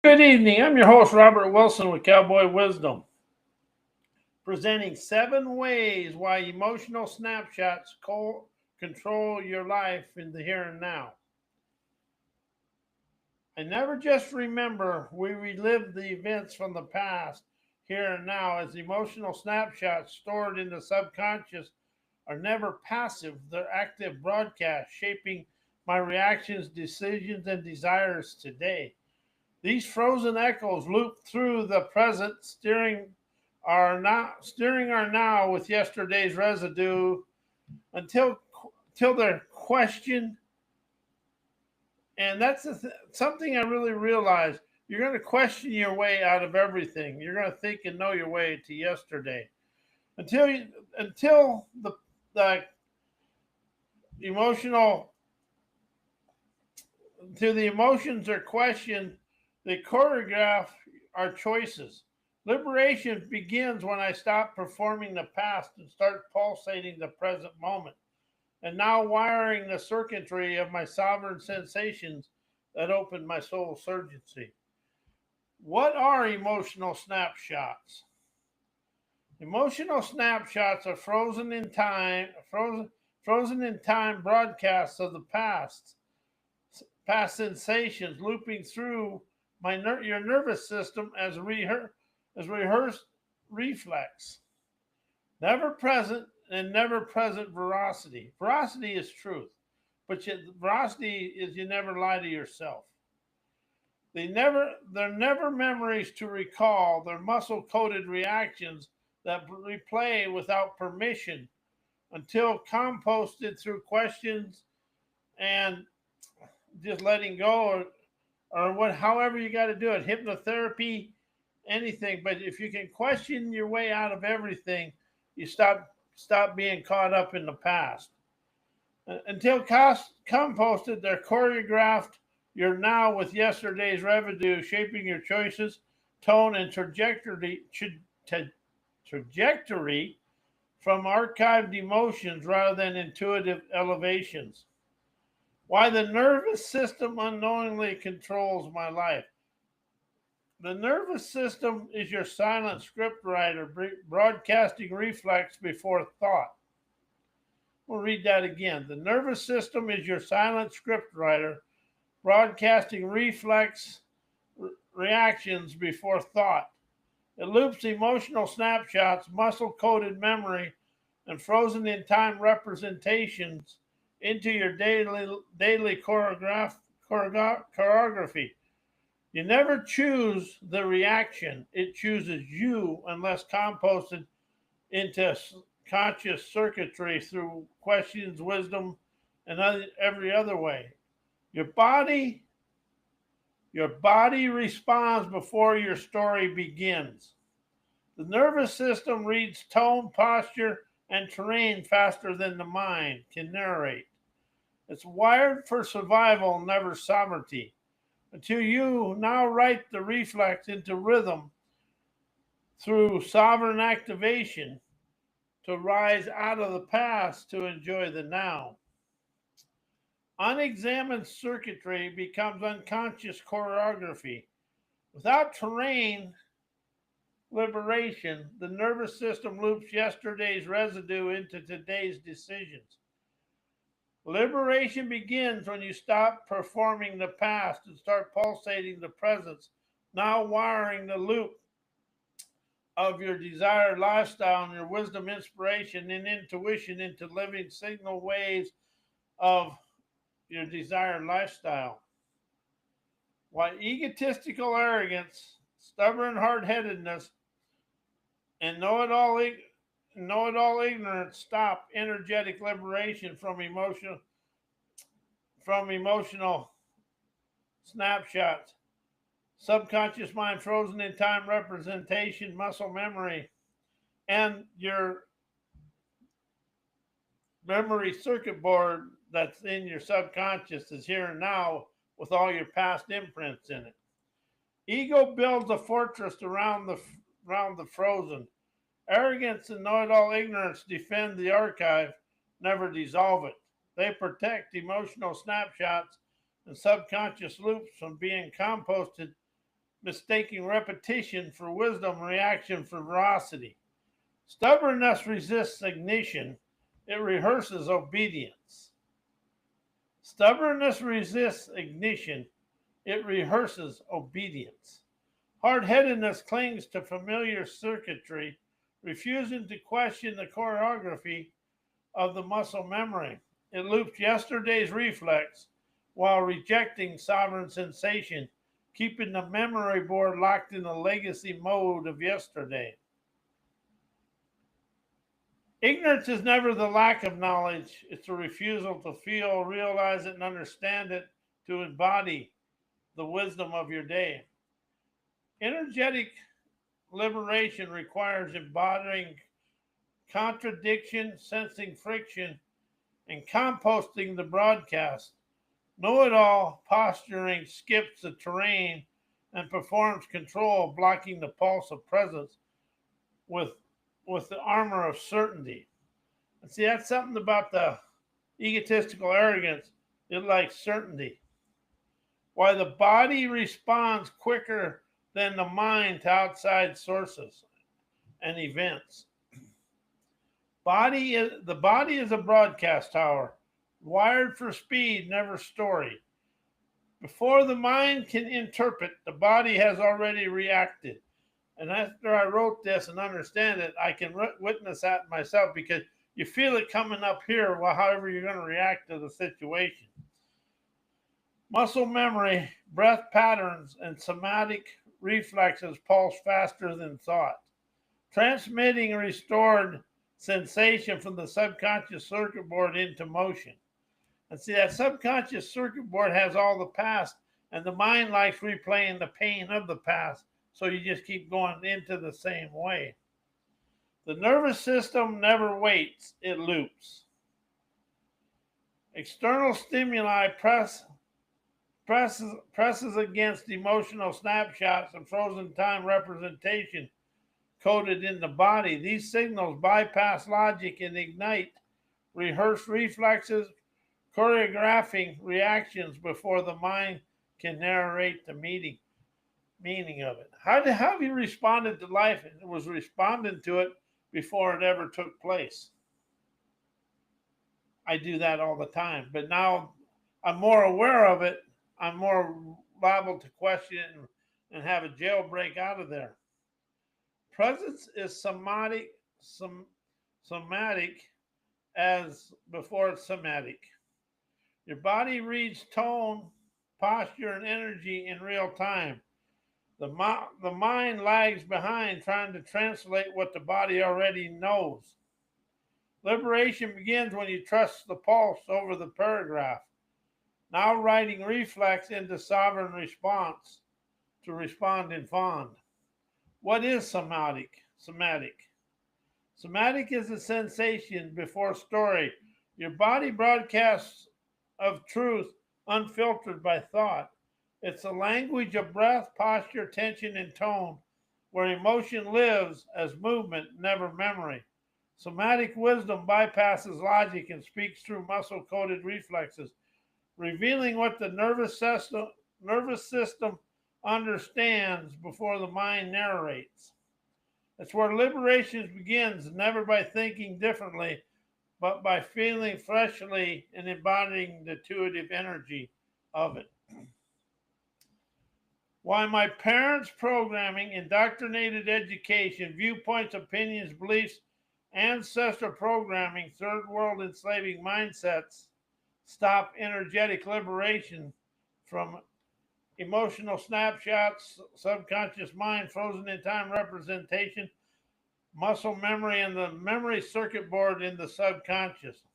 Good evening. I'm your host, Robert Wilson with Cowboy Wisdom, presenting 7 ways why emotional snapshots control your life in the here and now. I never just remember, we relive the events from the past, here and now, as emotional snapshots stored in the subconscious are never passive. They're active broadcasts shaping my reactions, decisions, and desires today. These frozen echoes loop through the present, steering our now with yesterday's residue until they're questioned. And that's something I really realized. You're going to question your way out of everything. You're going to think and know your way to yesterday until the emotional to the emotions are questioned. They choreograph our choices. Liberation begins when I stop performing the past and start pulsating the present moment, and now wiring the circuitry of my sovereign sensations that open my soul's urgency. What are emotional snapshots? Emotional snapshots are frozen in time broadcasts of the past sensations looping through your nervous system as rehearsed reflex. Never present and never present veracity. Veracity is truth, but veracity is you never lie to yourself. They're never memories to recall. They're muscle coded reactions that replay without permission until composted through questions and just letting go, or what, however you got to do it, hypnotherapy, anything. But if you can question your way out of everything, you stop being caught up in the past. Until composted, they're choreographed your now with yesterday's residue, shaping your choices, tone, and trajectory from archived emotions rather than intuitive elevations. Why the nervous system unknowingly controls my life. The nervous system is your silent scriptwriter, broadcasting reflex before thought. We'll read that again. The nervous system is your silent scriptwriter, broadcasting reflex reactions before thought. It loops emotional snapshots, muscle coded memory, and frozen in time representations into your daily choreography. You never choose the reaction, it chooses you unless composted into conscious circuitry through questions, wisdom, and every other way. Your body, your body responds before your story begins. The nervous system reads tone, posture, and terrain faster than the mind can narrate. It's wired for survival, never sovereignty. Until you now write the reflex into rhythm through sovereign activation to rise out of the past to enjoy the now. Unexamined circuitry becomes unconscious choreography. Without terrain liberation, the nervous system loops yesterday's residue into today's decisions. Liberation begins when you stop performing the past and start pulsating the present, now wiring the loop of your desired lifestyle and your wisdom, inspiration, and intuition into living signal ways of your desired lifestyle. Why egotistical arrogance, stubborn hard headedness, and know it all ignorance stop energetic liberation from emotional snapshots. Subconscious mind frozen in time representation, muscle memory, and your memory circuit board that's in your subconscious is here and now with all your past imprints in it. Ego builds a fortress around the frozen. Arrogance and know-it-all ignorance defend the archive, never dissolve it. They protect emotional snapshots and subconscious loops from being composted mistaking repetition for wisdom, reaction for veracity. Stubbornness resists ignition, it rehearses obedience. Stubbornness resists ignition, it rehearses obedience. Hard-headedness clings to familiar circuitry, refusing to question the choreography of the muscle memory. It loops yesterday's reflex while rejecting sovereign sensation, keeping the memory board locked in the legacy mode of yesterday. Ignorance is never the lack of knowledge, it's a refusal to feel, realize it, and understand it, to embody the wisdom of your day. Energetic liberation requires embodying contradiction, sensing friction, and composting the broadcast. Know-it-all posturing skips the terrain and performs control, blocking the pulse of presence with the armor of certainty. And see, that's something about the egotistical arrogance. It likes certainty. Why the body responds quicker than the mind to outside sources and events. The body is a broadcast tower, wired for speed, never story. Before the mind can interpret, the body has already reacted. And after I wrote this and understand it, I can witness that myself, because you feel it coming up here, well, however you're going to react to the situation. Muscle memory, breath patterns, and somatic reflexes pulse faster than thought, transmitting restored sensation from the subconscious circuit board into motion. And see, that subconscious circuit board has all the past, and the mind likes replaying the pain of the past, so you just keep going into the same way. The nervous system never waits, it loops. External stimuli presses against emotional snapshots and frozen time representation coded in the body. These signals bypass logic and ignite rehearsed reflexes, choreographing reactions before the mind can narrate the meaning of it. How have you responded to life? It was responding to it before it ever took place. I do that all the time, but now I'm more aware of it. I'm more liable to question it and have a jailbreak out of there. Presence is somatic as before it's somatic. Your body reads tone, posture, and energy in real time. The mind lags behind, trying to translate what the body already knows. Liberation begins when you trust the pulse over the paragraph. Now writing reflex into sovereign response to respond in fond. What is somatic? Somatic is a sensation before story. Your body broadcasts of truth unfiltered by thought. It's a language of breath, posture, tension, and tone, where emotion lives as movement, never memory. Somatic wisdom bypasses logic and speaks through muscle-coded reflexes, revealing what the nervous system understands before the mind narrates. It's where liberation begins, never by thinking differently, but by feeling freshly and embodying the intuitive energy of it. Why my parents' programming, indoctrinated education, viewpoints, opinions, beliefs, ancestral programming, third world enslaving mindsets stop energetic liberation from emotional snapshots, subconscious mind, frozen in time representation, muscle memory, and the memory circuit board in the subconscious.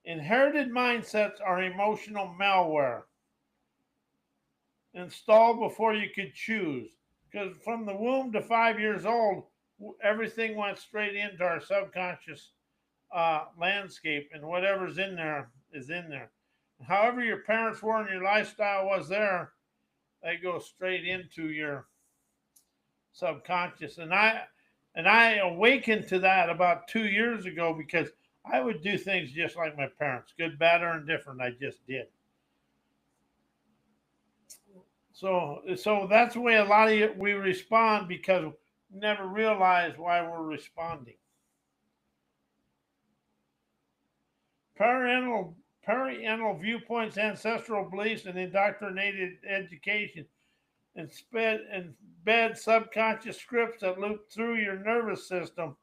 Inherited mindsets are emotional malware installed before you could choose. Because from the womb to 5 years old, everything went straight into our subconscious landscape, and whatever's in there is in there. However your parents were and your lifestyle was there, they go straight into your subconscious. And I awakened to that about 2 years ago, because I would do things just like my parents, good, bad, or indifferent. I just did. So that's the way a lot of we respond because we never realize why we're responding. Parental viewpoints, ancestral beliefs, and indoctrinated education embed subconscious scripts that loop through your nervous system.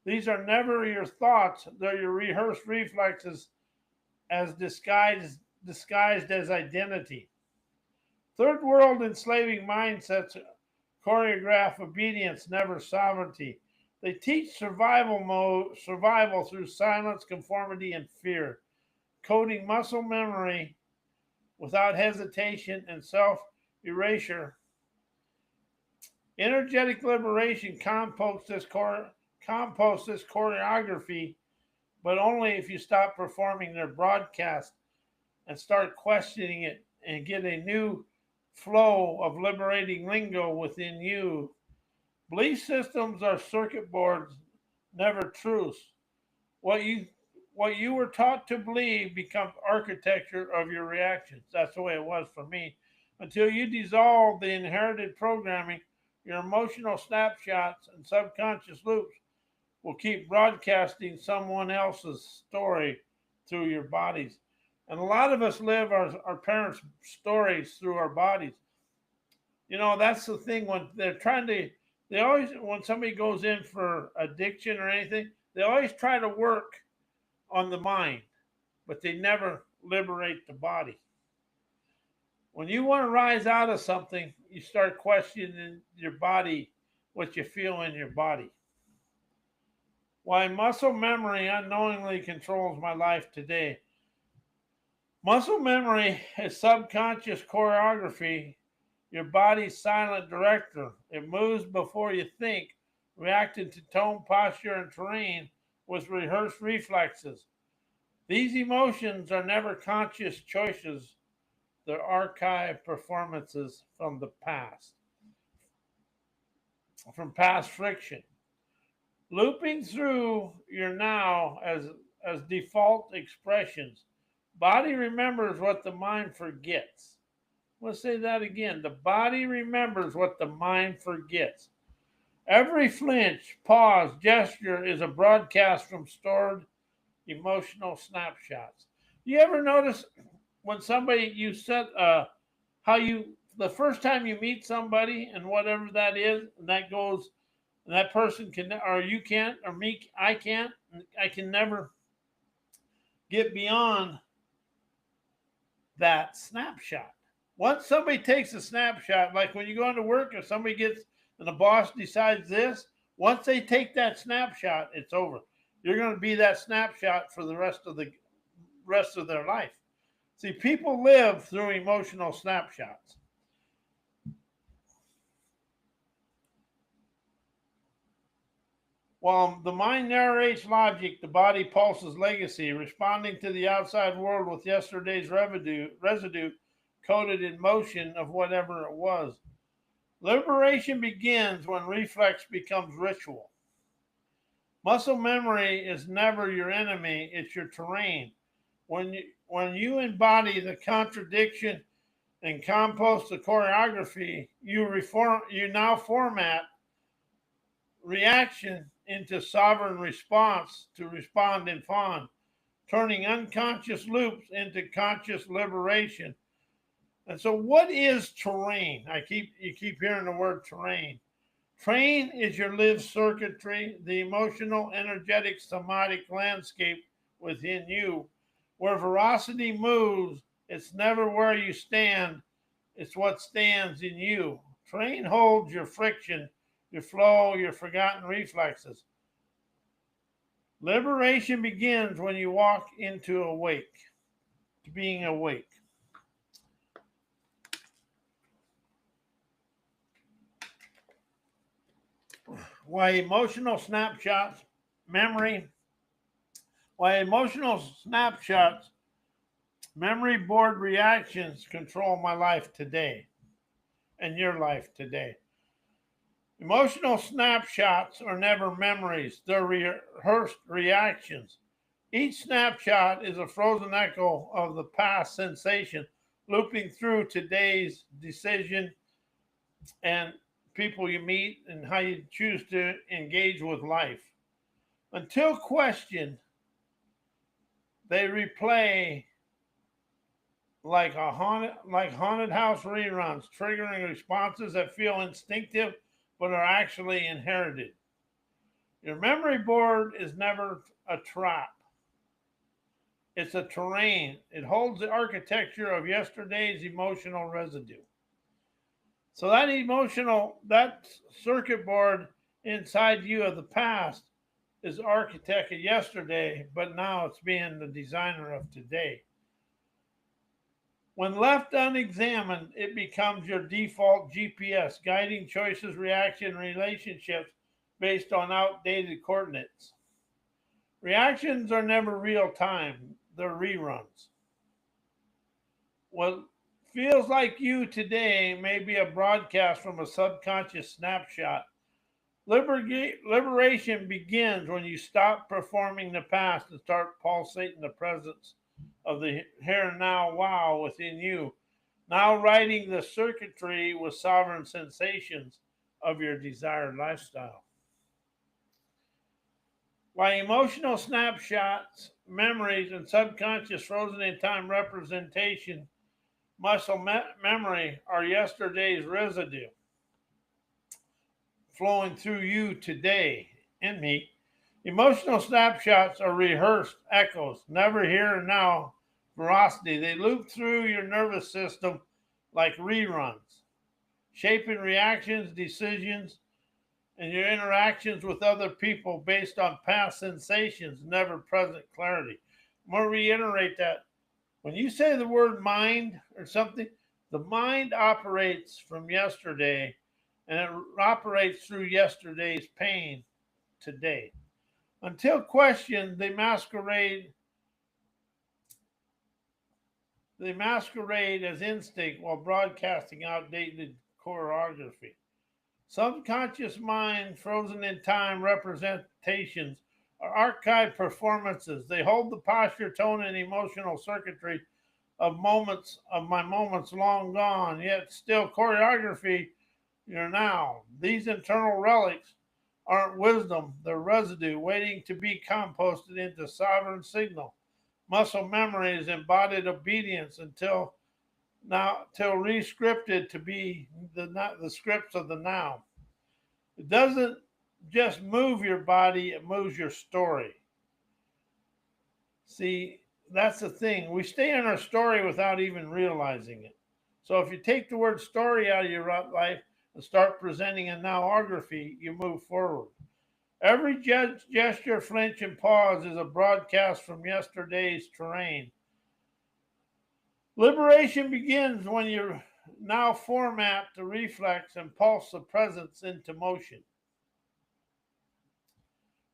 These are never your thoughts; they're your rehearsed reflexes, as disguised as identity. Third world enslaving mindsets choreograph obedience, never sovereignty. They teach survival through silence, conformity, and fear, coding muscle memory without hesitation and self erasure. Energetic liberation composts this choreography, but only if you stop performing their broadcast and start questioning it and get a new flow of liberating lingo within you. Belief systems are circuit boards, never truths. What you what you were taught to believe becomes architecture of your reactions. That's the way it was for me. Until you dissolve the inherited programming, your emotional snapshots and subconscious loops will keep broadcasting someone else's story through your bodies. And a lot of us live our parents' stories through our bodies. You know, that's the thing when they're trying to, they always, when somebody goes in for addiction or anything, they always try to work on the mind, but they never liberate the body. When you want to rise out of something, you start questioning your body, what you feel in your body. Why muscle memory unknowingly controls my life today. Muscle memory is subconscious choreography, your body's silent director. It moves before you think, reacting to tone, posture, and terrain with rehearsed reflexes. These emotions are never conscious choices, they're archived performances from the past, from past friction. Looping through your now as default expressions. Body remembers what the mind forgets. Let's say that again. The body remembers what the mind forgets. Every flinch, pause, gesture is a broadcast from stored emotional snapshots. You ever notice when somebody you said how you the first time you meet somebody and whatever that is, and that goes and that person can or you can't or me I can't I can never get beyond that snapshot. Once somebody takes a snapshot, like when you go into work, if somebody gets and the boss decides this, once they take that snapshot, it's over. You're going to be that snapshot for the rest of their life. See, people live through emotional snapshots. While the mind narrates logic, the body pulses legacy, responding to the outside world with yesterday's residue coded in motion of whatever it was. Liberation begins when reflex becomes ritual. Muscle memory is never your enemy, it's your terrain. When you embody the contradiction and compost the choreography, you now format reaction into sovereign response to respond in fawn, turning unconscious loops into conscious liberation. And so what is terrain? You keep hearing the word terrain. Terrain is your lived circuitry, the emotional, energetic, somatic landscape within you. Where veracity moves, it's never where you stand, it's what stands in you. Terrain holds your friction, your flow, your forgotten reflexes. Liberation begins when you walk into to being awake. Why emotional snapshots, memory, why emotional snapshots, memory board reactions control my life today and your life today. Emotional snapshots are never memories, they're rehearsed reactions. Each snapshot is a frozen echo of the past sensation looping through today's decision and people you meet and how you choose to engage with life. Until questioned, they replay like haunted house reruns, triggering responses that feel instinctive but are actually inherited. Your memory board is never a trap. It's a terrain. It holds the architecture of yesterday's emotional residue. So that circuit board inside you of the past is the architect of yesterday, but now it's being the designer of today. When left unexamined, it becomes your default GPS, guiding choices, reaction, relationships based on outdated coordinates. Reactions are never real time, they're reruns. What feels like you today may be a broadcast from a subconscious snapshot. Liberation begins when you stop performing the past and start pulsating the presence of the here and now wow within you, now writing the circuitry with sovereign sensations of your desired lifestyle. While emotional snapshots, memories, and subconscious frozen in time representation, muscle memory are yesterday's residue flowing through you today in me. Emotional snapshots are rehearsed echoes, never here and now veracity. They loop through your nervous system like reruns, shaping reactions, decisions, and your interactions with other people based on past sensations, never present clarity. I'm going to reiterate that. When you say the word mind or something, the mind operates from yesterday and it operates through yesterday's pain today. Until questioned, they masquerade as instinct while broadcasting outdated choreography. Subconscious mind, frozen in time representations are archived performances. They hold the posture, tone, and emotional circuitry of my moments long gone, yet still choreography your now. These internal relics aren't wisdom, they're residue waiting to be composted into sovereign signal. Muscle memory is embodied obedience until rescripted to be the scripts of the now. It doesn't just move your body, it moves your story. See, that's the thing. We stay in our story without even realizing it. So if you take the word story out of your life and start presenting a nowography, you move forward. Every gesture, flinch, and pause is a broadcast from yesterday's terrain. Liberation begins when you now format the reflex and pulse the presence into motion.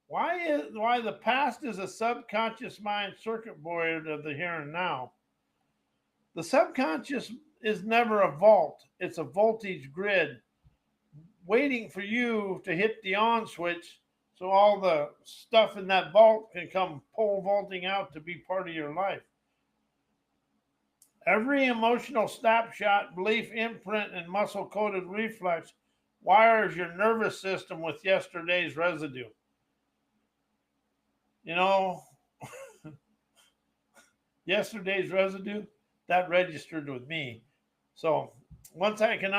Why the past is a subconscious mind circuit board of the here and now. The subconscious is never a vault. It's a voltage grid waiting for you to hit the on switch so all the stuff in that vault can come pole vaulting out to be part of your life. Every emotional snapshot, belief imprint, and muscle-coded reflex wires your nervous system with yesterday's residue. You know, yesterday's residue, that registered with me. So once I can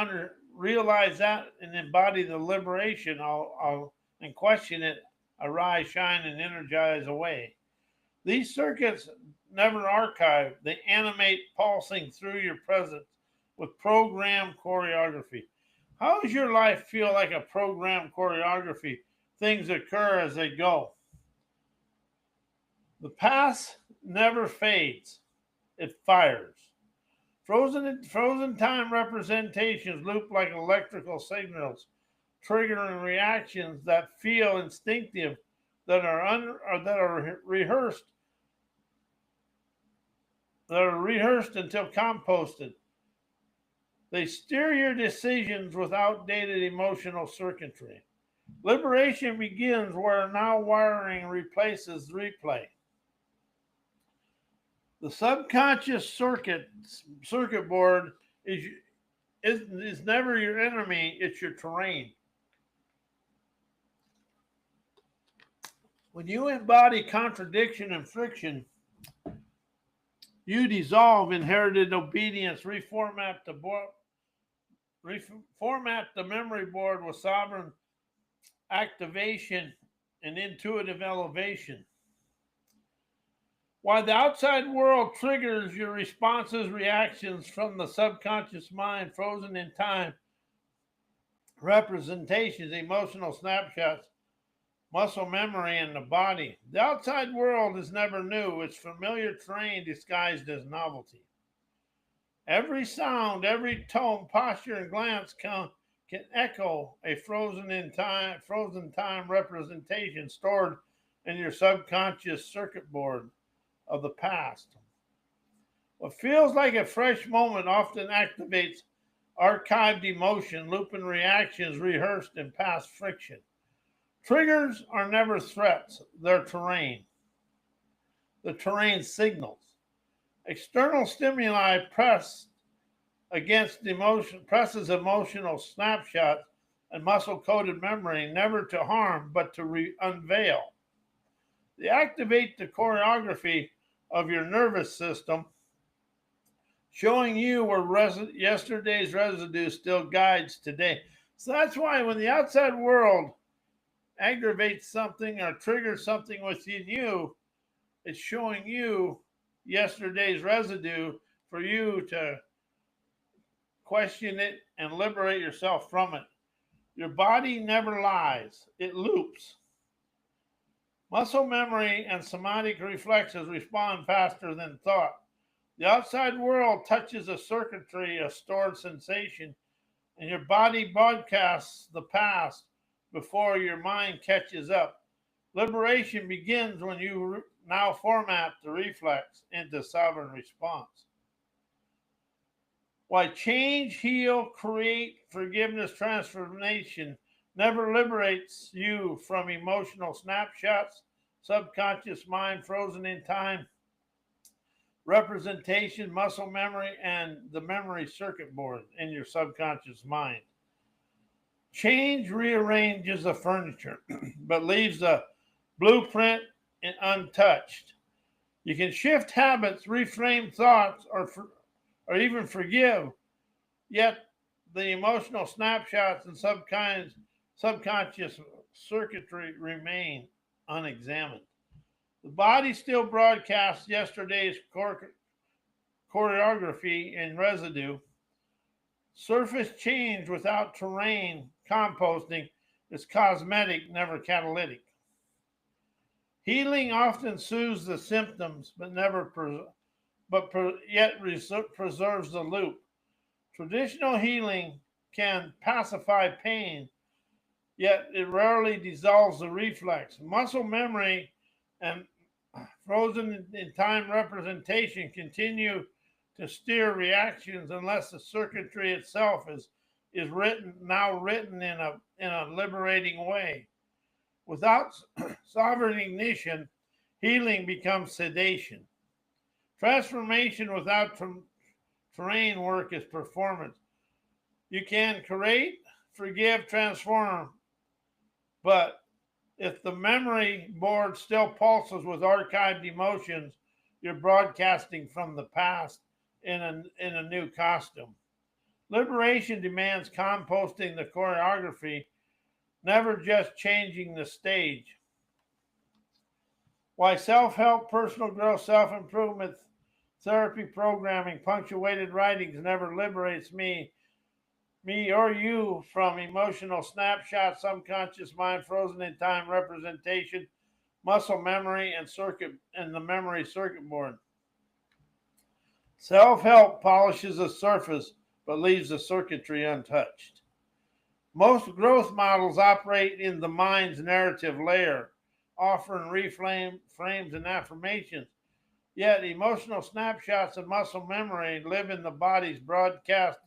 realize that and embody the liberation, I'll and question it, arise, shine, and energize away. These circuits never archive, they animate pulsing through your presence with programmed choreography. How does your life feel like a programmed choreography? Things occur as they go. The past never fades, it fires. Frozen time representations loop like electrical signals, triggering reactions that feel instinctive, that are rehearsed until composted. They steer your decisions with outdated emotional circuitry. Liberation begins where now wiring replaces replay. The subconscious circuit board is never your enemy, it's your terrain. When you embody contradiction and friction, you dissolve inherited obedience, reformat the memory board with sovereign activation and intuitive elevation. While the outside world triggers your responses, reactions from the subconscious mind, frozen in time, representations, emotional snapshots, muscle memory in the body. The outside world is never new. It's familiar terrain disguised as novelty. Every sound, every tone, posture, and glance can echo a frozen time representation stored in your subconscious circuit board of the past. What feels like a fresh moment often activates archived emotion, looping reactions rehearsed in past friction. Triggers are never threats, they're terrain. The terrain signals. External stimuli presses emotional snapshots and muscle-coded memory, never to harm, but to unveil. They activate the choreography of your nervous system, showing you where yesterday's residue still guides today. So that's why when the outside world aggravates something or triggers something within you, it's showing you yesterday's residue for you to question it and liberate yourself from it. Your body never lies, it loops. Muscle memory and somatic reflexes respond faster than thought. The outside world touches a circuitry, a stored sensation, and your body broadcasts the past before your mind catches up. Liberation begins when you now format the reflex into sovereign response. Why change, heal, create, forgiveness, transformation never liberates you from emotional snapshots, subconscious mind frozen in time, representation, muscle memory, and the memory circuit board in your subconscious mind. Change rearranges the furniture, but leaves the blueprint untouched. You can shift habits, reframe thoughts, or even forgive, yet the emotional snapshots and subconscious circuitry remain unexamined. The body still broadcasts yesterday's choreography and residue. Surface change without terrain composting is cosmetic, never catalytic. Healing often soothes the symptoms, but yet preserves the loop. Traditional healing can pacify pain, yet it rarely dissolves the reflex. Muscle memory and frozen in time representation continue to steer reactions unless the circuitry itself is written in a liberating way. Without sovereign ignition, healing becomes sedation. Transformation without terrain work is performance. You can create, forgive, transform, but if the memory board still pulses with archived emotions, you're broadcasting from the past in a new costume. Liberation demands composting the choreography, never just changing the stage. Why self-help, personal growth, self-improvement, therapy programming, punctuated writings never liberates me or you from emotional snapshots, subconscious mind, frozen in time representation, muscle memory, and the memory circuit board. Self-help polishes the surface but leaves the circuitry untouched. Most growth models operate in the mind's narrative layer, offering reframes and affirmations. Yet emotional snapshots and muscle memory live in the body's broadcast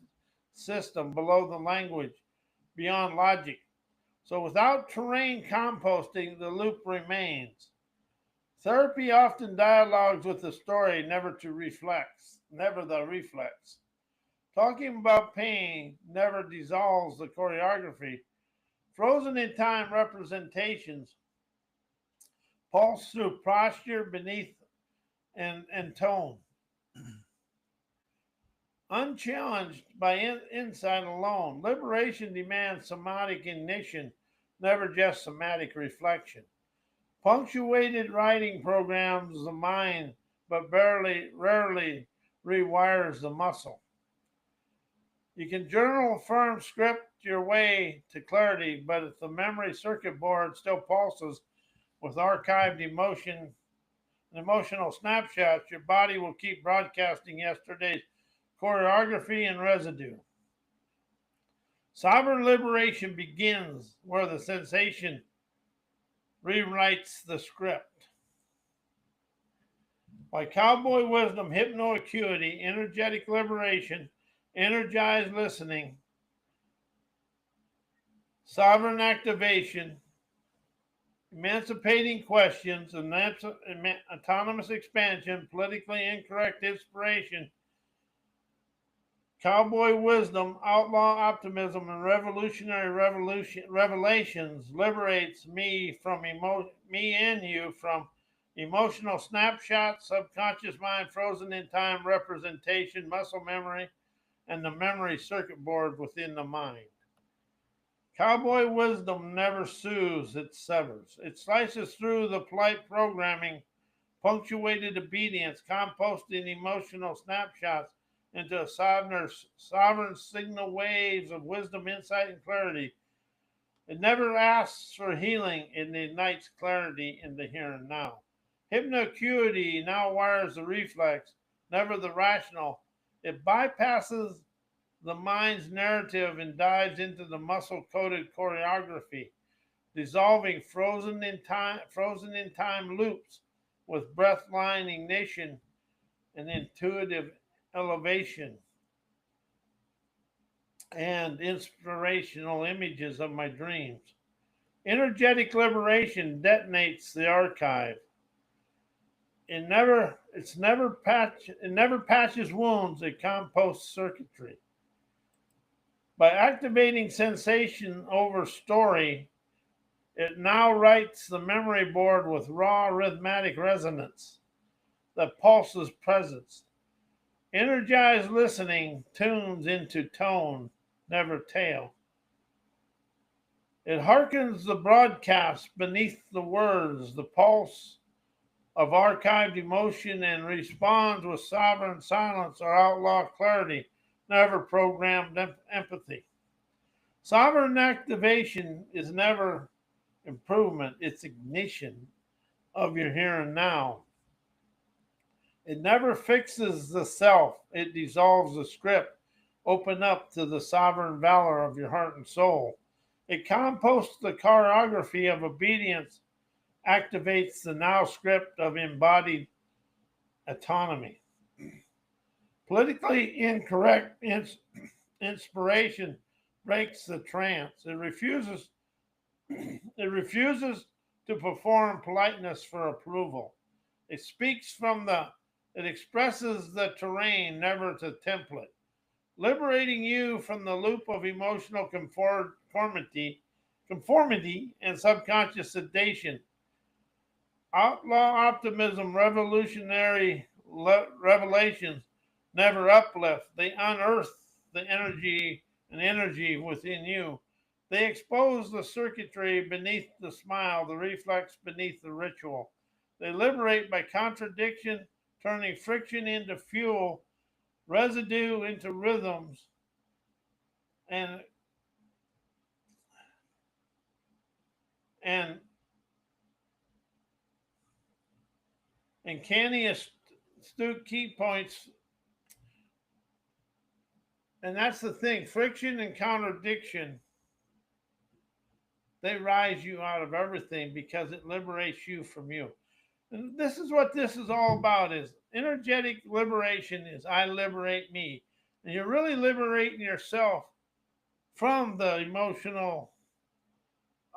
system below the language, beyond logic. So without terrain composting, the loop remains. Therapy often dialogues with the story, never the reflex. Talking about pain never dissolves the choreography. Frozen in time representations pulse through posture beneath and tone. Unchallenged by insight alone, liberation demands somatic ignition, never just somatic reflection. Punctuated writing programs the mind, but rarely rewires the muscle. You can journal, affirm, script your way to clarity, but if the memory circuit board still pulses with archived emotional snapshots, your body will keep broadcasting yesterday's choreography and residue. Sovereign liberation begins where the sensation rewrites the script. By cowboy wisdom, hypnoacuity, energetic liberation, energized listening, sovereign activation, emancipating questions, autonomous expansion, politically incorrect inspiration, cowboy wisdom, outlaw optimism, and revolutionary revelations liberates me and you from emotional snapshots, subconscious mind frozen in time representation, muscle memory, and the memory circuit board within the mind. Cowboy wisdom never soothes, it severs. It slices through the polite programming, punctuated obedience, composting emotional snapshots into sovereign signal waves of wisdom, insight, and clarity. It never asks for healing, it ignites clarity in the here and now. Hypnoacuity now wires the reflex, never the rational. It bypasses the mind's narrative and dives into the muscle-coded choreography, dissolving frozen in time loops with breath line ignition and intuitive elevation and inspirational images of my dreams. Energetic liberation detonates the archive. It never patches wounds, it composts circuitry. By activating sensation over story, it now writes the memory board with raw rhythmic resonance that pulses presence. Energized listening tunes into tone, never tale. It hearkens the broadcast beneath the words, the pulse of archived emotion, and responds with sovereign silence or outlaw clarity, never programmed empathy. Sovereign activation is never improvement, it's ignition of your here and now. It never fixes the self, it dissolves the script. Open up to the sovereign valor of your heart and soul. It composts the choreography of obedience, activates the now script of embodied autonomy. Politically incorrect inspiration breaks the trance. It refuses to perform politeness for approval. It expresses the terrain, never the template, liberating you from the loop of emotional conformity and subconscious sedation. Outlaw optimism, revolutionary revelations never uplift. They unearth the energy within you. They expose the circuitry beneath the smile, the reflex beneath the ritual. They liberate by contradiction, turning friction into fuel, residue into rhythms, and and and canny astute key points. And that's the thing: friction and contradiction, they rise you out of everything because it liberates you from you. And this is what this is all about: is energetic liberation. Is I liberate me, and you're really liberating yourself from the emotional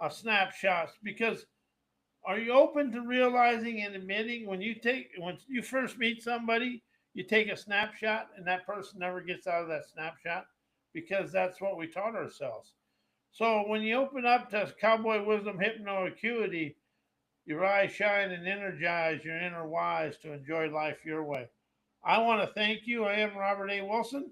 snapshots, because Are you open to realizing and admitting when you first meet somebody, you take a snapshot and that person never gets out of that snapshot because that's what we taught ourselves. So when you open up to cowboy wisdom hypno acuity, your eyes shine and energize your inner wise to enjoy life your way. I want to thank you. I am Robert A. Wilson.